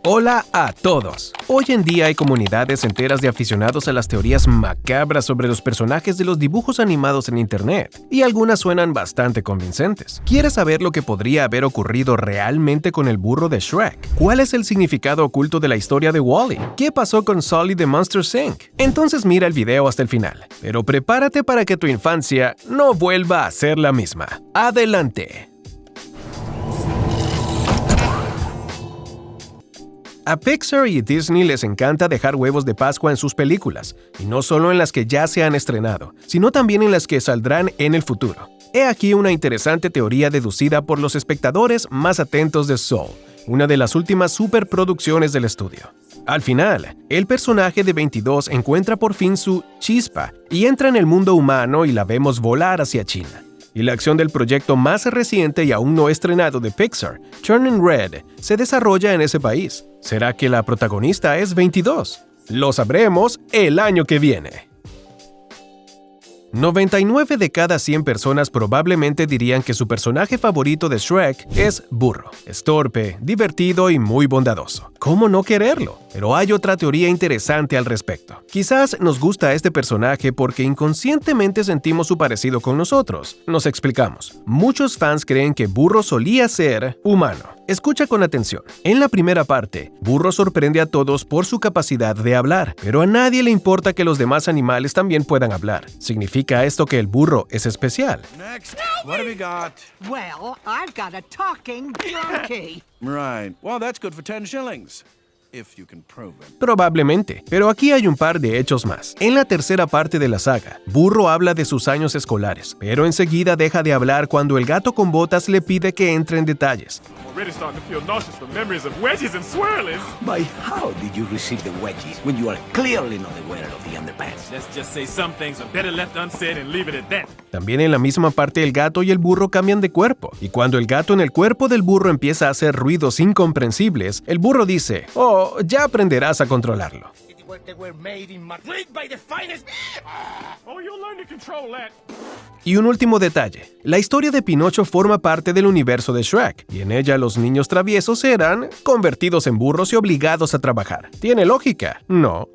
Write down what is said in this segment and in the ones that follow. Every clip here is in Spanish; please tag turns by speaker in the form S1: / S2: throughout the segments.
S1: Hola a todos. Hoy en día hay comunidades enteras de aficionados a las teorías macabras sobre los personajes de los dibujos animados en Internet, y algunas suenan bastante convincentes. ¿Quieres saber lo que podría haber ocurrido realmente con el burro de Shrek? ¿Cuál es el significado oculto de la historia de Wall-E? ¿Qué pasó con Sully de Monsters, Inc? Entonces mira el video hasta el final, pero prepárate para que tu infancia no vuelva a ser la misma. ¡Adelante! A Pixar y Disney les encanta dejar huevos de Pascua en sus películas, y no solo en las que ya se han estrenado, sino también en las que saldrán en el futuro. He aquí una interesante teoría deducida por los espectadores más atentos de Soul, una de las últimas superproducciones del estudio. Al final, el personaje de 22 encuentra por fin su chispa y entra en el mundo humano y la vemos volar hacia China. Y la acción del proyecto más reciente y aún no estrenado de Pixar, Turning Red, se desarrolla en ese país. ¿Será que la protagonista es 22? Lo sabremos el año que viene. 99 de cada 100 personas probablemente dirían que su personaje favorito de Shrek es Burro. Es torpe, divertido y muy bondadoso. ¿Cómo no quererlo? Pero hay otra teoría interesante al respecto. Quizás nos gusta este personaje porque inconscientemente sentimos su parecido con nosotros. Nos explicamos. Muchos fans creen que Burro solía ser humano. Escucha con atención. En la primera parte, Burro sorprende a todos por su capacidad de hablar, pero a nadie le importa que los demás animales también puedan hablar. ¿Significa esto que el burro es especial?
S2: Next, what have we got?
S3: Well, I've got a talking donkey.
S2: Right. Well, that's good for 10 shillings. If you can prove it.
S1: Probablemente, pero aquí hay un par de hechos más. En la tercera parte de la saga, Burro habla de sus años escolares, pero enseguida deja de hablar cuando el gato con botas le pide que entre en detalles.
S4: Already starting to feel nauseous from memories of wedgies and swirlies.
S5: By how did you receive the wedgies when you are clearly not the wearer of the underpants?
S4: Let's just say some things are better left unsaid and leave it at that.
S1: También en la misma parte el gato y el burro cambian de cuerpo, y cuando el gato en el cuerpo del burro empieza a hacer ruidos incomprensibles, el burro dice, "Oh, ya aprenderás a controlarlo".
S5: They were made in Madrid by the finest.
S4: Oh, you'll learn to control that.
S1: Y un último detalle, la historia de Pinocho forma parte del universo de Shrek, y en ella los niños traviesos eran convertidos en burros y obligados a trabajar. ¿Tiene lógica? No.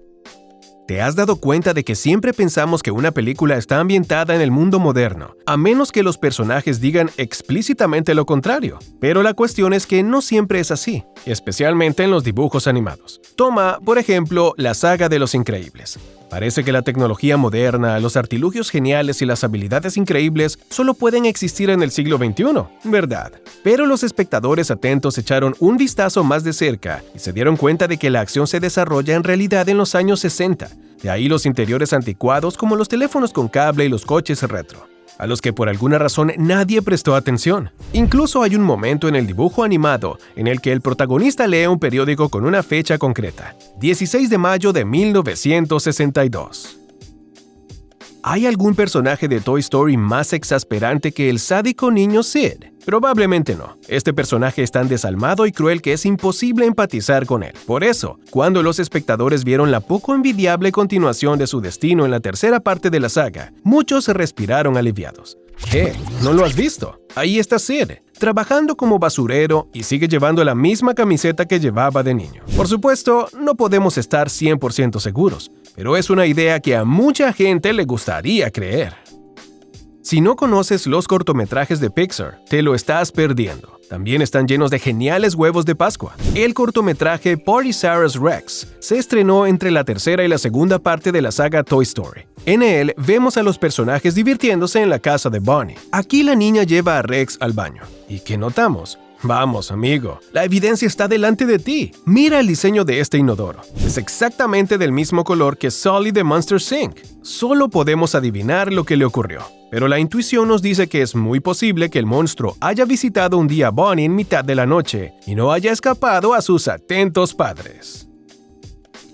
S1: ¿Te has dado cuenta de que siempre pensamos que una película está ambientada en el mundo moderno, a menos que los personajes digan explícitamente lo contrario? Pero la cuestión es que no siempre es así, especialmente en los dibujos animados. Toma, por ejemplo, la saga de Los Increíbles. Parece que la tecnología moderna, los artilugios geniales y las habilidades increíbles solo pueden existir en el siglo XXI, ¿verdad? Pero los espectadores atentos echaron un vistazo más de cerca y se dieron cuenta de que la acción se desarrolla en realidad en los años 60. De ahí los interiores anticuados como los teléfonos con cable y los coches retro, a los que por alguna razón nadie prestó atención. Incluso hay un momento en el dibujo animado en el que el protagonista lee un periódico con una fecha concreta, 16 de mayo de 1962. ¿Hay algún personaje de Toy Story más exasperante que el sádico niño Sid? Probablemente no. Este personaje es tan desalmado y cruel que es imposible empatizar con él. Por eso, cuando los espectadores vieron la poco envidiable continuación de su destino en la tercera parte de la saga, muchos se respiraron aliviados. ¿Qué? ¿No lo has visto? Ahí está Sid, trabajando como basurero y sigue llevando la misma camiseta que llevaba de niño. Por supuesto, no podemos estar 100% seguros, pero es una idea que a mucha gente le gustaría creer. Si no conoces los cortometrajes de Pixar, te lo estás perdiendo. También están llenos de geniales huevos de Pascua. El cortometraje Party-Saurus Rex se estrenó entre la tercera y la segunda parte de la saga Toy Story. En él vemos a los personajes divirtiéndose en la casa de Bonnie. Aquí la niña lleva a Rex al baño. ¿Y qué notamos? Vamos, amigo, la evidencia está delante de ti. Mira el diseño de este inodoro. Es exactamente del mismo color que Sully de Monsters, Inc. Solo podemos adivinar lo que le ocurrió. Pero la intuición nos dice que es muy posible que el monstruo haya visitado un día a Bonnie en mitad de la noche y no haya escapado a sus atentos padres.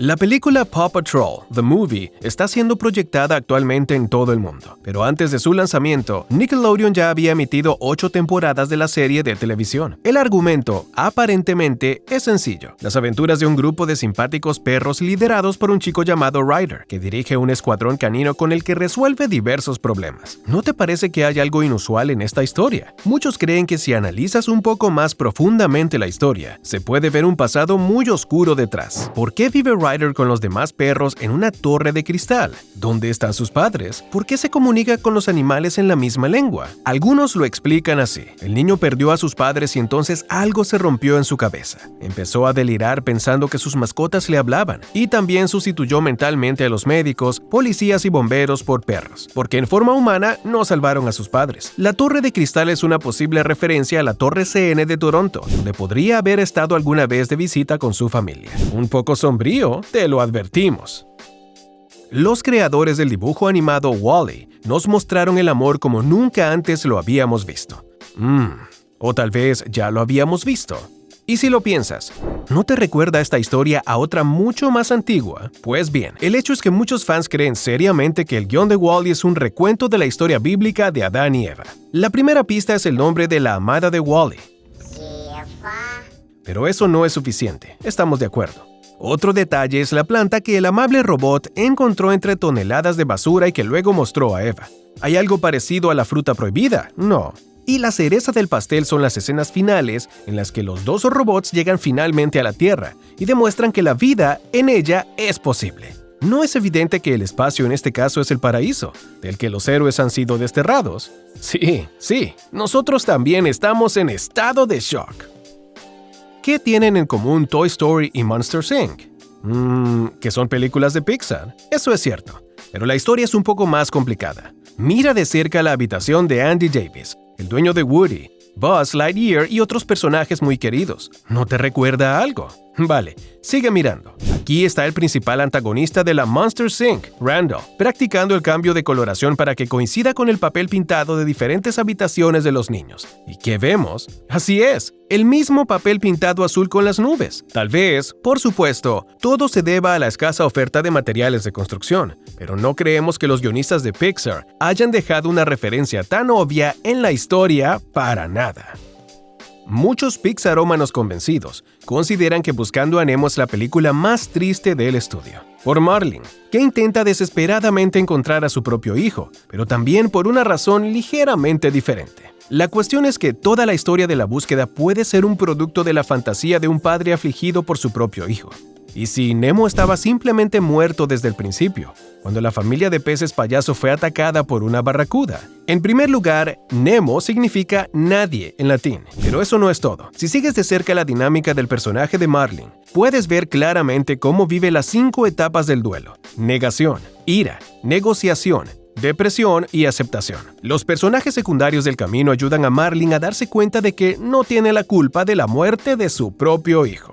S1: La película Paw Patrol, The Movie, está siendo proyectada actualmente en todo el mundo, pero antes de su lanzamiento, Nickelodeon ya había emitido 8 temporadas de la serie de televisión. El argumento, aparentemente, es sencillo. Las aventuras de un grupo de simpáticos perros liderados por un chico llamado Ryder, que dirige un escuadrón canino con el que resuelve diversos problemas. ¿No te parece que hay algo inusual en esta historia? Muchos creen que si analizas un poco más profundamente la historia, se puede ver un pasado muy oscuro detrás. ¿Por qué vive Ryder con los demás perros en una torre de cristal? ¿Dónde están sus padres? ¿Por qué se comunica con los animales en la misma lengua? Algunos lo explican así. El niño perdió a sus padres y entonces algo se rompió en su cabeza. Empezó a delirar pensando que sus mascotas le hablaban y también sustituyó mentalmente a los médicos, policías y bomberos por perros, porque en forma humana no salvaron a sus padres. La torre de cristal es una posible referencia a la Torre CN de Toronto, donde podría haber estado alguna vez de visita con su familia. Un poco sombrío, te lo advertimos. Los creadores del dibujo animado Wall-E nos mostraron el amor como nunca antes lo habíamos visto. O tal vez ya lo habíamos visto. Y si lo piensas, ¿no te recuerda esta historia a otra mucho más antigua? Pues bien, el hecho es que muchos fans creen seriamente que el guión de Wall-E es un recuento de la historia bíblica de Adán y Eva. La primera pista es el nombre de la amada de Wall-E. Pero eso no es suficiente, estamos de acuerdo. Otro detalle es la planta que el amable robot encontró entre toneladas de basura y que luego mostró a Eva. ¿Hay algo parecido a la fruta prohibida? No. Y la cereza del pastel son las escenas finales en las que los dos robots llegan finalmente a la Tierra y demuestran que la vida en ella es posible. ¿No es evidente que el espacio en este caso es el paraíso, del que los héroes han sido desterrados? Sí, nosotros también estamos en estado de shock. ¿Qué tienen en común Toy Story y Monsters, Inc.? Que son películas de Pixar. Eso es cierto, pero la historia es un poco más complicada. Mira de cerca la habitación de Andy Davis, el dueño de Woody, Buzz Lightyear y otros personajes muy queridos. ¿No te recuerda a algo? Vale, sigue mirando. Aquí está el principal antagonista de la Monsters, Inc., Randall, practicando el cambio de coloración para que coincida con el papel pintado de diferentes habitaciones de los niños. ¿Y qué vemos? Así es, el mismo papel pintado azul con las nubes. Tal vez, por supuesto, todo se deba a la escasa oferta de materiales de construcción, pero no creemos que los guionistas de Pixar hayan dejado una referencia tan obvia en la historia para nada. Muchos pixarómanos convencidos consideran que Buscando a Nemo es la película más triste del estudio. Por Marlin, que intenta desesperadamente encontrar a su propio hijo, pero también por una razón ligeramente diferente. La cuestión es que toda la historia de la búsqueda puede ser un producto de la fantasía de un padre afligido por su propio hijo. ¿Y si Nemo estaba simplemente muerto desde el principio, cuando la familia de peces payaso fue atacada por una barracuda? En primer lugar, Nemo significa nadie en latín, pero eso no es todo. Si sigues de cerca la dinámica del personaje de Marlin, puedes ver claramente cómo vive las 5 etapas del duelo: negación, ira, negociación, depresión y aceptación. Los personajes secundarios del camino ayudan a Marlin a darse cuenta de que no tiene la culpa de la muerte de su propio hijo.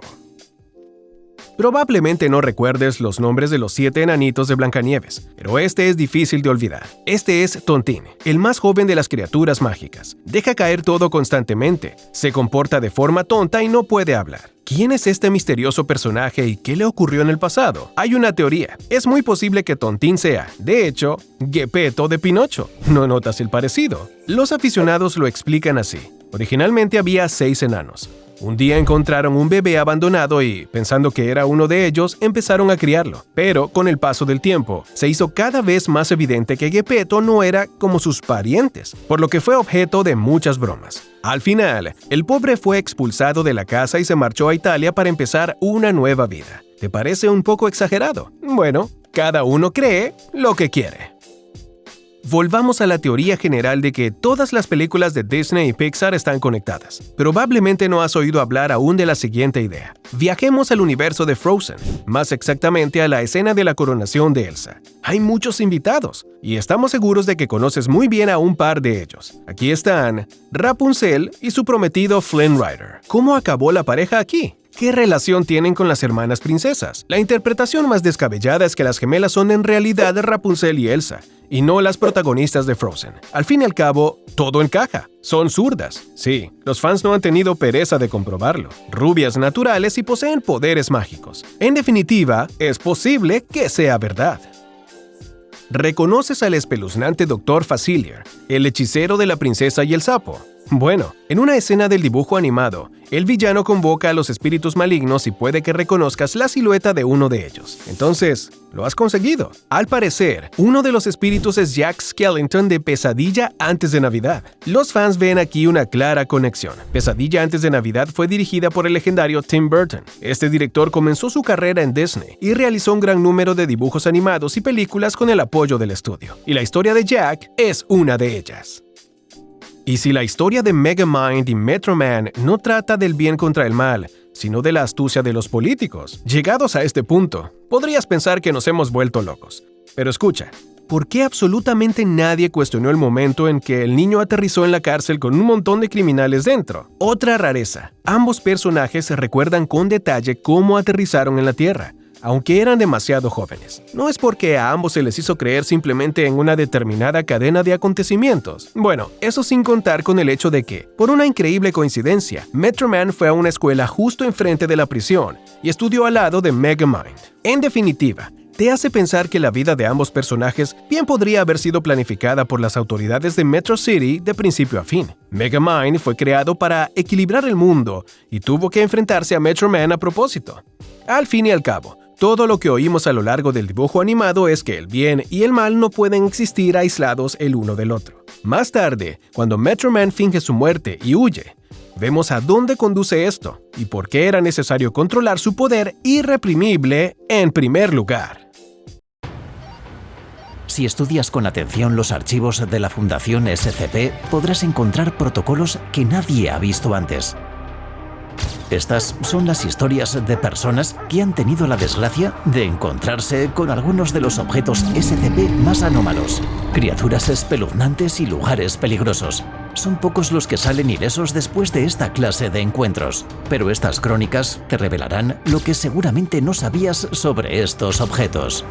S1: Probablemente no recuerdes los nombres de los 7 enanitos de Blancanieves, pero este es difícil de olvidar. Este es Tontín, el más joven de las criaturas mágicas. Deja caer todo constantemente, se comporta de forma tonta y no puede hablar. ¿Quién es este misterioso personaje y qué le ocurrió en el pasado? Hay una teoría. Es muy posible que Tontín sea, de hecho, Geppetto de Pinocho. ¿No notas el parecido? Los aficionados lo explican así. Originalmente había 6 enanos. Un día encontraron un bebé abandonado y, pensando que era uno de ellos, empezaron a criarlo. Pero, con el paso del tiempo, se hizo cada vez más evidente que Geppetto no era como sus parientes, por lo que fue objeto de muchas bromas. Al final, el pobre fue expulsado de la casa y se marchó a Italia para empezar una nueva vida. ¿Te parece un poco exagerado? Bueno, cada uno cree lo que quiere. Volvamos a la teoría general de que todas las películas de Disney y Pixar están conectadas. Probablemente no has oído hablar aún de la siguiente idea. Viajemos al universo de Frozen, más exactamente a la escena de la coronación de Elsa. Hay muchos invitados, y estamos seguros de que conoces muy bien a un par de ellos. Aquí están Rapunzel y su prometido Flynn Rider. ¿Cómo acabó la pareja aquí? ¿Qué relación tienen con las hermanas princesas? La interpretación más descabellada es que las gemelas son en realidad Rapunzel y Elsa, y no las protagonistas de Frozen. Al fin y al cabo, todo encaja. Son zurdas. Sí, los fans no han tenido pereza de comprobarlo. Rubias naturales y poseen poderes mágicos. En definitiva, es posible que sea verdad. ¿Reconoces al espeluznante Dr. Facilier, el hechicero de la princesa y el sapo? Bueno, en una escena del dibujo animado, el villano convoca a los espíritus malignos y puede que reconozcas la silueta de uno de ellos. Entonces, lo has conseguido. Al parecer, uno de los espíritus es Jack Skellington de Pesadilla antes de Navidad. Los fans ven aquí una clara conexión. Pesadilla antes de Navidad fue dirigida por el legendario Tim Burton. Este director comenzó su carrera en Disney y realizó un gran número de dibujos animados y películas con el apoyo del estudio. Y la historia de Jack es una de ellas. Y si la historia de Megamind y Metro Man no trata del bien contra el mal, sino de la astucia de los políticos, llegados a este punto, podrías pensar que nos hemos vuelto locos. Pero escucha, ¿por qué absolutamente nadie cuestionó el momento en que el niño aterrizó en la cárcel con un montón de criminales dentro? Otra rareza, ambos personajes recuerdan con detalle cómo aterrizaron en la Tierra, aunque eran demasiado jóvenes. No es porque a ambos se les hizo creer simplemente en una determinada cadena de acontecimientos. Bueno, eso sin contar con el hecho de que, por una increíble coincidencia, Metro Man fue a una escuela justo enfrente de la prisión y estudió al lado de Megamind. En definitiva, te hace pensar que la vida de ambos personajes bien podría haber sido planificada por las autoridades de Metro City de principio a fin. Megamind fue creado para equilibrar el mundo y tuvo que enfrentarse a Metro Man a propósito. Al fin y al cabo, todo lo que oímos a lo largo del dibujo animado es que el bien y el mal no pueden existir aislados el uno del otro. Más tarde, cuando Metro Man finge su muerte y huye, vemos a dónde conduce esto y por qué era necesario controlar su poder irreprimible en primer lugar.
S6: Si estudias con atención los archivos de la Fundación SCP, podrás encontrar protocolos que nadie ha visto antes. Estas son las historias de personas que han tenido la desgracia de encontrarse con algunos de los objetos SCP más anómalos, criaturas espeluznantes y lugares peligrosos. Son pocos los que salen ilesos después de esta clase de encuentros, pero estas crónicas te revelarán lo que seguramente no sabías sobre estos objetos.